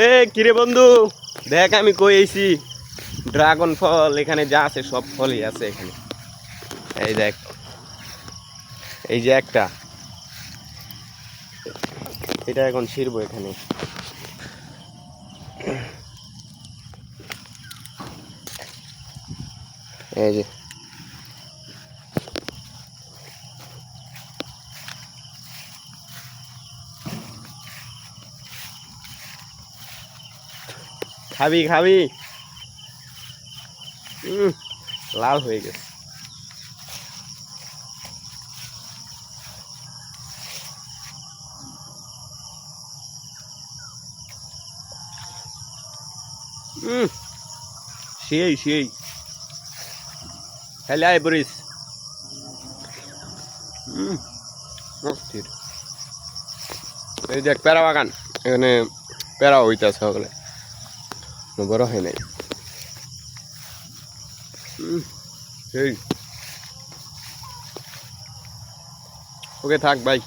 এ কিরে বন্ধু, দেখ আমি কই আইছি। ড্রাগন ফল এখানে যা আছে সব ফলই আছে এখানে। এই দেখ, এই যে একটা, এটা এখন ছিড়বো এখানে। এই যে খাবি খাবি। লাল হয়ে গেছে। সেই সেই হেলে আয় বরিস। অস্থির। এই দেখ প্যারা বাগান, এখানে প্যারা হইতেছে সকলে, বড় হয় নাই। সেই ওকে থাক ভাই।